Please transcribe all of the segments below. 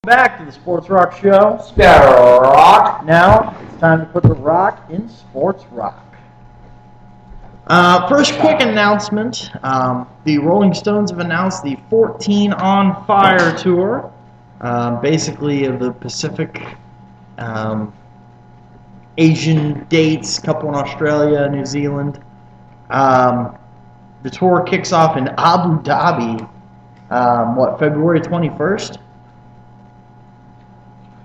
Back to the Sports Rock Show. Rock. Now it's time to put the rock in Sports Rock. First quick announcement. The Rolling Stones have announced the 14 on Fire tour. Basically of the Pacific, Asian dates, a couple in Australia, New Zealand. The tour kicks off in Abu Dhabi, February 21st?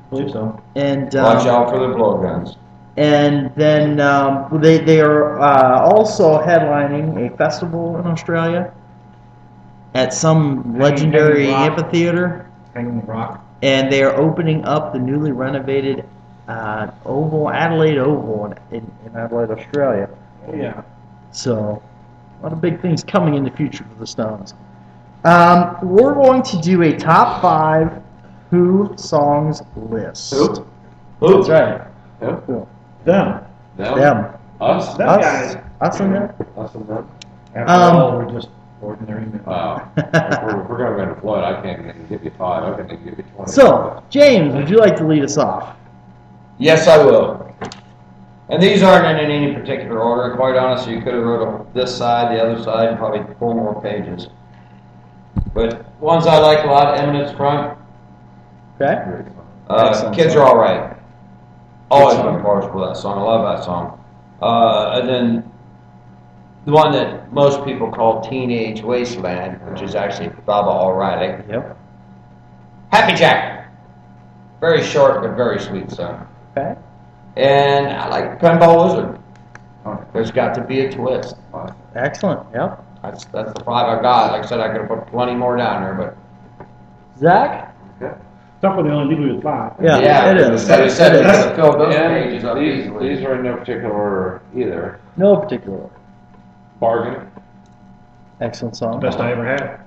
I believe so. And Watch out for the blowguns. And then they are also headlining a festival in Australia at some legendary amphitheater. Hanging Rock. And they are opening up the newly renovated Adelaide Oval in Adelaide, Australia. Oh, yeah. So, a lot of big things coming in the future for the Stones. We're going to do a top 5 Who songs list. Who? That's right. Who? Them. Them. Us? Them Us. guys. Us and them. Us and them? After all, we're just ordinary men. Wow. if we're going to go to Floyd, I can't even give you 5. I can even give you 20. So, James, would you like to lead us off? Yes, I will. And these aren't in any particular order. Quite honestly, you could have wrote this side, the other side, and probably 4 more pages. But ones I like a lot, Eminence Front. Okay. Kids Are Alright. Always been partial for that song. I love that song. And then the one that most people call Teenage Wasteland, which is actually Baba O'Reilly. Yep. Happy Jack. Very short but very sweet song. Okay. And I like Pinball Wizard. There's got to be a twist. Excellent. Yep. That's the 5 I got. Like I said, I could have put plenty more down there, but Zach? okay. Tough with the only legal with 5. Yeah, it is. As I said, It we is. could have filled those And pages up easily. these are in no particular order either. No particular order. Bargain, Excellent song. Best I ever had.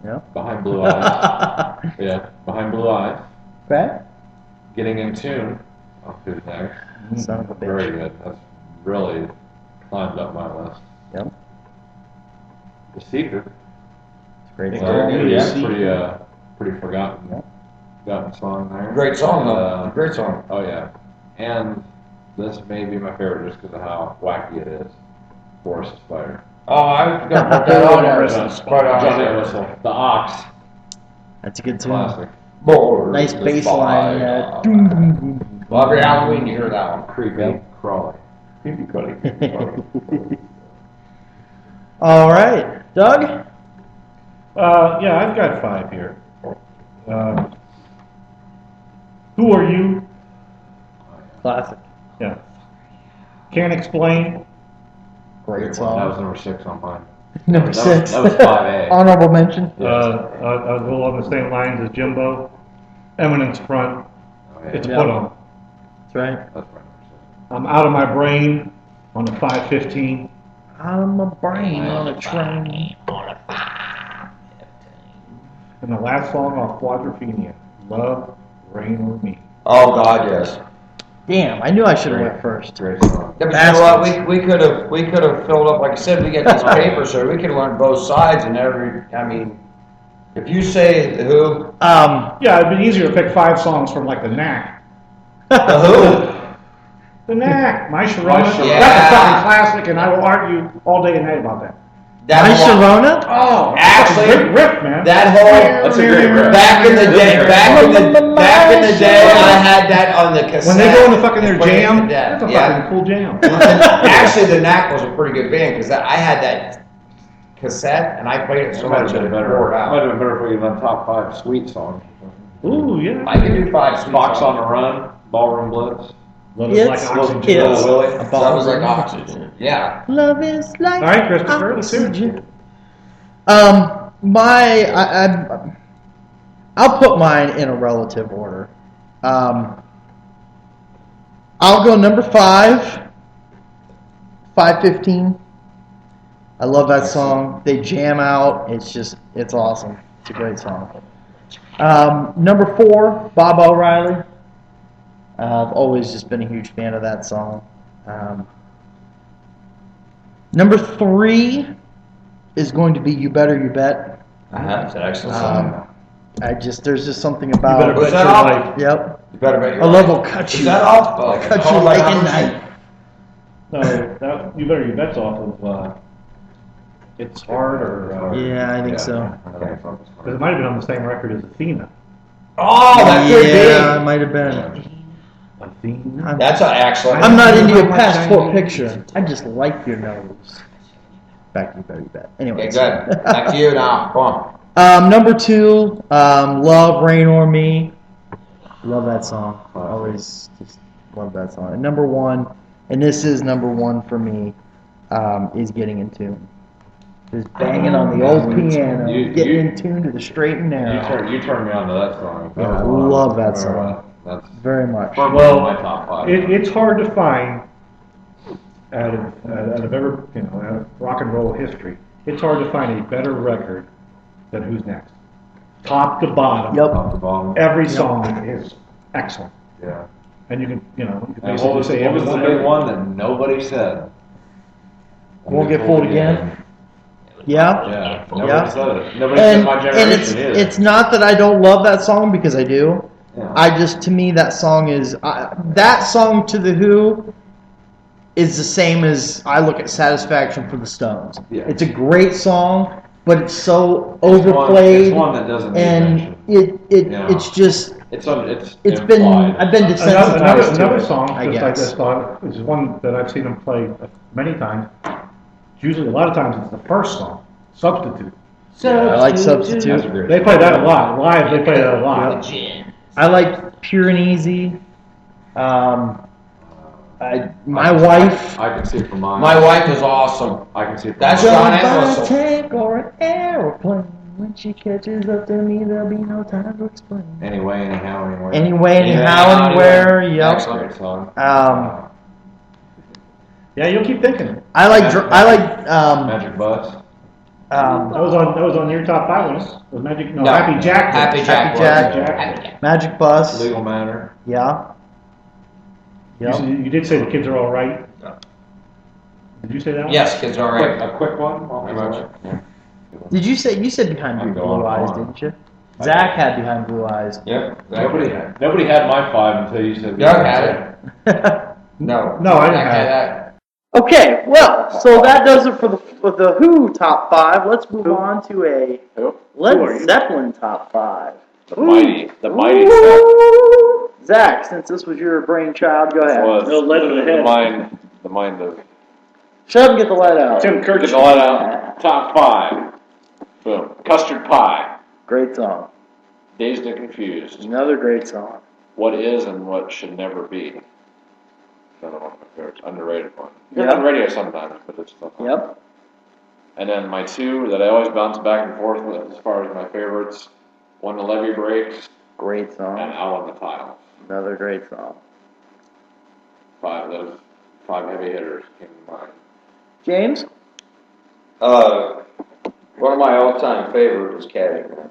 Yeah. Behind Blue Eyes. Yeah, Behind Blue Eyes. Okay. Getting in Tune. Oh, good next. Son of a bitch. Very good. That's really climbed up my list. Yep. The Secret. It's a great Big song. Girl. Yeah, pretty forgotten. Yep. Forgotten song there. Great song, though. Great song. Oh yeah, and this may be my favorite just because of how wacky it is. Forest Fire. Oh, I was going to put that on there. Quite Johnny honestly. Whistle. The Ox. That's a good tune. Classic. Nice bass line. Well, every Halloween you hear that one. Creepy crawly. Creepy crawly. All right. Doug? Yeah, I've got 5 here. Who Are You? Classic. Yeah. Can't Explain. Great That was song. number 6 on mine. Number 6. That was 5A. Honorable mention. I'll go on the same lines as Jimbo. Eminence Front. Oh, yeah. It's Yeah. put on. That's right. That's right. I'm Out of My Brain on the 5:15. I'm a brain on a train. And the last song off Quadrophenia, Love, Rain or Me. Oh, God, yes. Damn, I knew I should have went first. Great song. Yeah, but you know what? We could have filled up, like I said, we get these papers, so we could have learned both sides and I mean, if you say the Who, Yeah, it'd be easier to pick 5 songs from like the Knack. the Who, The Knack, My Sharona. My Sharona. That's a fucking classic, and I will argue all day and night about that. My Sharona? Oh, Actually, that's a great riff, man. that whole That's a great riff. back in the day, back in the day, I had that on the cassette. When they go into fucking their Played it jam, to death. that's a Yeah. fucking cool jam. Actually, the Knack was a pretty good band because I had that cassette and I played it so Might much have that been it better. wore Might out. have been better if we had done top 5 sweet songs. Ooh, yeah. I can do 5 sweet Box songs. on the Run, Ballroom Blitz. Love is It's- like oxygen. it's- Little Willie. A So that was like ballroom. oxygen. Yeah. Love is like All right, Christopher, let's hear it. oxygen. I'll put mine in a relative order. I'll go number 5, 5:15. I love that song. They jam out. It's awesome. It's a great song. Number 4, Bob O'Reilly. I've always just been a huge fan of that song. Number 3 is going to be You Better You Bet. It's an excellent song. there's just something You better about. Was bet that your all? life. Yep. You better bet your A love life. will cut Is you. that all? Oh, Cut you call like by a numbers? knife. No, that, you better your bets off of, It's Hard or, Yeah, I think so. Okay. because it might have been on the same record as Athena. Oh, that could Yeah, it be. might have been. Athena? That's an excellent. I'm not into your How much passport I- picture. I just like your nose. Back to you, better bet. Okay, Anyways. good. Back to you now. Go on. Number 2, Love, Rain on Me. Love that song. Always just love that song. And number 1, and this is number 1 for me, is Getting in Tune. Just banging on the old piano, getting in tune to the straight and narrow. You turned me on to that song. That Yeah, I was one love that remember song. That's Very much. firmly in my top 5. It's hard to find out of out of rock and roll history. It's hard to find a better record than Who's Next. Top to bottom. Yep. Top to bottom. Every song is excellent. Yeah. And you can And basically what was say the everyone big one that nobody said? Won't Get Fooled Again. Yeah. Yeah. Nobody Yeah. said it. Nobody said my generation either. it's not that I don't love that song because I do. Yeah. I just, to me, that song is that song to the Who is the same as I look at Satisfaction for the Stones. Yeah. It's a great song, but it's so It's one- overplayed, it's one that doesn't need and mention. it's Yeah. just It's been implied. I've been desensitized to Another it, song, I just like guess. this song, is one that I've seen them play many times. Usually, a lot of times, it's the first song, Substitute. I like That's a Substitute. great They play that a lot. Live, they play that a lot. I like Pure and Easy. My I wife. can see it from mine. My wife is awesome. I can see it from That's mine. John Jump on a Nicholson. tank or an aeroplane. When she catches up to me, there'll be no time to explain. Anyway, anyhow, anywhere. Anyway, anyhow, Anyhow, anywhere. anywhere. Yep. Excellent. Great song. Yeah, you'll keep thinking. I like. Magic Bus. That was on your top 5 list. Was Magic? No, No. Happy Jack. Happy was. Jack. Jack. was. Happy Jack. Magic Bus. Legal Matter. Yeah. Yep. You did say the kids are all right. Did you say that one? Yes, kids are Quick, right. a quick one. Pretty much. Did you say Behind I'll go Blue on Eyes? and on. Didn't you? Zach had Behind Blue Eyes. Yep. Nobody had my 5 until you said. Doug had it. No. No, I didn't Jack have had Okay, well, so that does it for the Who top 5. Let's move on to a Who are Led you? Zeppelin top 5. The mighty Ooh. Zach, since this was your brainchild, go ahead. was No, lead to the head. the mind of Shut up and get the light out. Tim get Kirk. the light out. Top 5. Boom. Custard Pie. Great song. Dazed and Confused. Another great song. What is and what should never be. Another one of my favorites. Underrated one. Hear it Yep. on radio sometimes, but it's still fun. Yep. And then my 2 that I always bounce back and forth with as far as my favorites. When the Levee Breaks Great and song. Out on the Tile. Another great song. 5 heavy hitters came to mind. James? One of my all-time favorites is Caddyshack.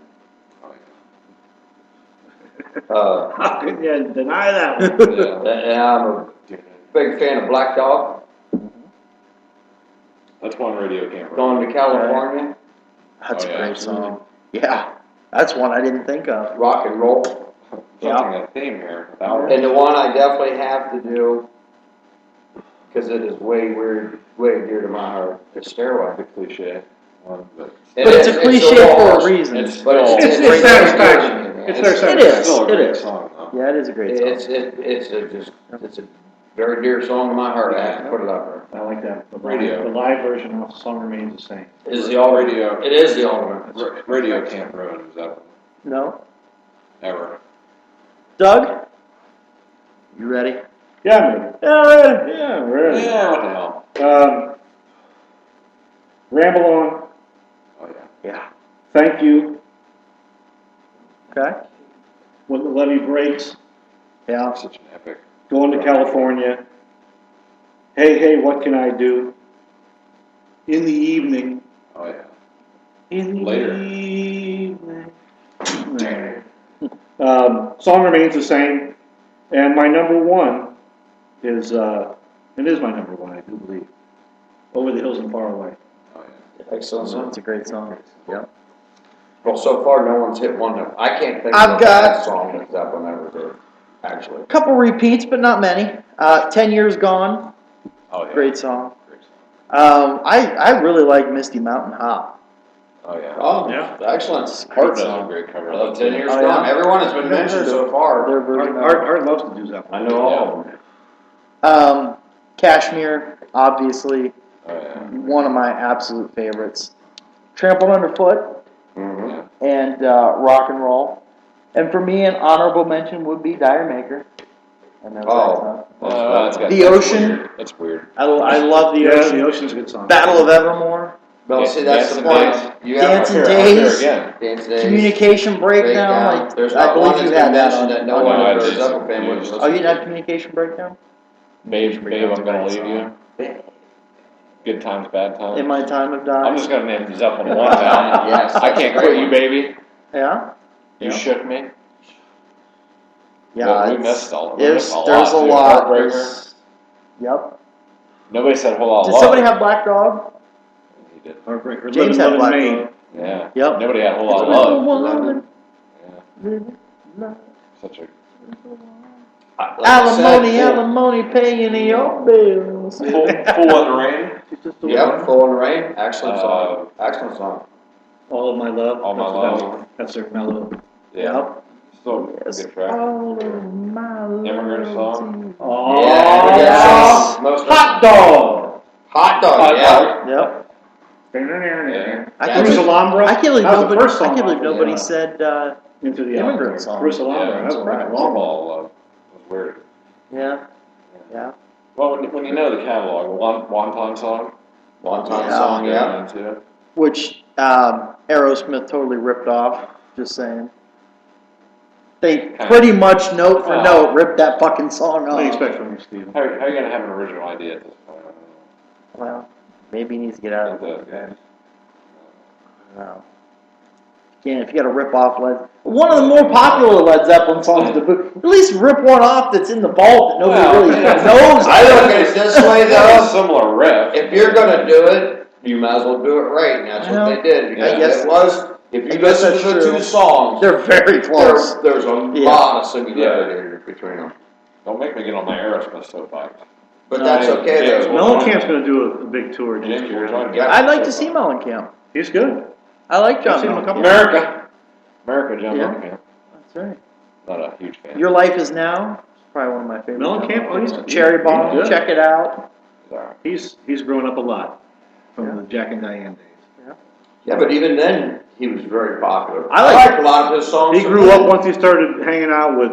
How could you deny that one? Yeah. And I'm a big fan of Black Dog. That's one radio camera. Going to California, That's Oh, a yeah, great absolutely. song. Yeah. That's one I didn't think of. rock and roll. Something a theme here. Without And the one I definitely have to do, because it is way dear to my heart, is Stairway. the cliche one, but It But it's is, a the cliche for waltz. a reason. it's But It's great satisfaction. song. It's It satisfaction. is. still a It great is. song though. Yeah, it is a great song. It's a very dear song to my heart. I have to put it up there. I like that. The Radio. live version of the song remains the same. It is the ultimate. Radio. It is the ultimate. Radio can't ruin Zeppelin No? ever. Doug? You ready? Yeah, man. Yeah, really. Yeah, what the hell? Ramble on. Oh yeah. Yeah. Thank you. Okay. When the Levee Breaks. Yeah. Such an epic. Going to California. Hey, hey, what can I do? In the evening. Oh yeah. In the Later. evening. Song remains the same. And my number 1 is, it is my number 1, I do believe. Over the Hills and Far Away. Oh yeah. Excellent song. It's a great song. Yep. Well, so far, no one's hit one that, I can't think I've of a got- bad song that Zeppelin ever did, actually. Couple repeats, but not many. 10 Years Gone, Oh, yeah. great song. Great song. I really like Misty Mountain Hop. Oh, yeah. Oh, Yeah. excellent. Art does song. a great cover. I love of 10 that, Years Oh, Gone. yeah. Everyone has been Never mentioned heard so of far. their version of it. Art loves to do Zeppelin. I know all of them. Kashmir, obviously, too. Oh, yeah. one of my absolute favorites. Trampled Underfoot Mhm. and Rock and Roll. And for me, an honorable mention would be Dire Maker. And that's Oh. That's got- The that's Ocean. weird. It's weird. I love The Yeah, Ocean. the Ocean's a good song. Battle of Evermore. Well, see, that's the Dancing point. Days. You have Dancing Here, Days. again. Dance Days. Communication Breakdown. Like, There's I not one believe that's you been had that mentioned on. that no on one your that are a list. Zeppelin fan would listen Oh, you didn't have to. Communication Breakdown? Babe, I'm gonna leave you. Good times, bad times. In My Time of Dying. I'm just gonna name Zeppelin one time. Yes. I can't quit you, baby. Yeah? You Yeah. shook me. Yeah. Well, we it's- missed all. We There's missed a there's a lot. Too. lot. Heartbreaker. There's- Yep. Nobody said a whole lot of Did love. somebody have Black Dog? He did. Heartbreaker. James Living had Love Black in Maine. Dog. Yeah. Yep. Nobody had a whole It's lot a of little love. woman. Yeah. Living love. Such a Like I said, Alimony, paying your bills. full in the rain. Yep, Full in the Rain. Excellent song. Excellent song. All of My Love. All My Love. That's their mellow. Yeah. Yep. Still a Yes, good track. all of my Immigrant love song. to you. Oh, Yeah, yes. Most Hot Dog. Hot Dog, Hot yeah. Dog. Yep. Yeah. I Yeah. can't Cruise believe, Alhambra. I can't believe That was the nobody, first I song can't believe off of, nobody yeah. said, Into the Immigrant Alhambra. song. Cruise Alhambra. Yeah, That was it's right. all about love. It was weird. yeah, yeah. Well, when you know the catalog, Wonton song. Wonton Yeah. song, yeah. Into. Which Aerosmith totally ripped off, just saying. They pretty much note for Wow. note ripped that fucking song What do you off. expect from you, Steve? How are you gonna have an original idea at this point? Well, maybe he needs to get out of I it. don't know. No. Again, if you got to rip off one of the more popular Led Zeppelin songs to boot, at least rip one off that's in the vault that nobody Well, really yeah. knows. I look at it this way It's a though, similar riff. if you're gonna do it, you might as well do it right, and that's what they did. Because I guess- it was, if I you guess listen that's to the true. two songs, They're very close. there's a Yeah. lot of similarity between them. Don't make me get on my Aerosmith soapbox. But No, that's okay James though. will- Mellencamp's going to do a big tour next James will year. join me. Yeah. I'd like to see Mellencamp. He's good. I like John I've seen him a Mellencamp. couple America, John Yeah. Mellencamp. That's right. Not a huge fan. Your Life Is Now. It's probably one of my favorites. Mellencamp, oh, he's Cherry Bomb. good. Check it out. Sorry. He's grown up a lot from Yeah. the Jack and Diane days. Yeah, but even then, he was very popular. I like- a lot of his songs. He grew up once he started hanging out with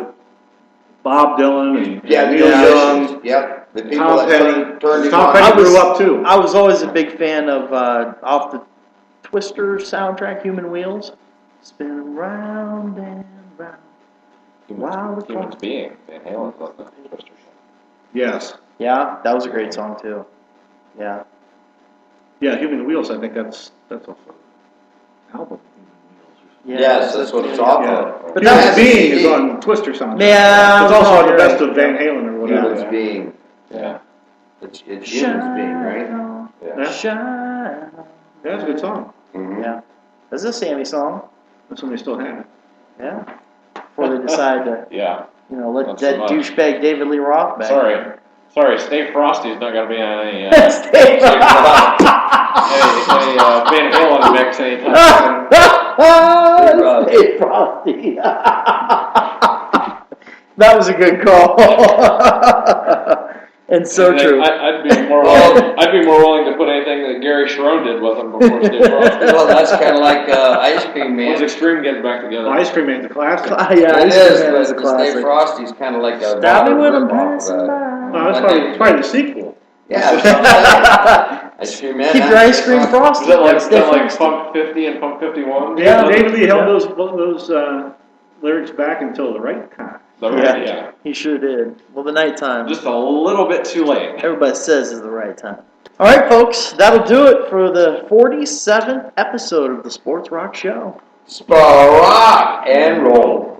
Bob Dylan and Yeah, Neil Young. musicians, yep, the people Tom that Petty. turned him Tom on. Petty I was- grew up too. I was always a big fan of off the Twister soundtrack, Human Wheels. Spin round and round. Wow, the Humans clock. being. Van Halen's on the Twister song. Yes. Yeah, that was a great song too. Yeah. Yeah, Human Wheels, I think that's a album. Yeah, Yes, that's what it's off Yeah. of. But Human that was Being is on Twister soundtrack. Yeah, It's also on the you're best right. of Van Halen or whatever. Humans being, Yeah. it's humans being, right? on, Yeah. shine on. Yeah, it's a good song. Mhm. Yeah. This is a Sammy song. That's when they still had it. Yeah. Before they decide to, Yeah. let Not that so much. douchebag David Lee Roth back. Sorry, Stay Frosty's not gonna be on any, Stay any Van Halen mix anytime soon. Stay Frosty. That was a good call. And so And then true. I'd be more willing to put anything that Gary Sharon did with him before Stay Frosty. Well, that's kind of like Ice Cream When's Man. Extreme getting back together? Ice Cream Man's a classic. Yeah, It Ice is, Cream Man but is a Stay classic. Frosty's kind of like a Stop me when I'm modern ripoff of passing that. by. No, it's probably the sequel. Yeah, that's what I'm saying. Ice Cream Man. Keep your ice cream frosty. Is that like, Stay Frosty. Pump 50 and Pump 51? Yeah. David Lee held those lyrics back until the right time. Yeah. He sure did. Well, the nighttime, Just a little bit too late. everybody says is the right time. All right, folks, that'll do it for the 47th episode of the Sports Rock Show. Sprock and roll.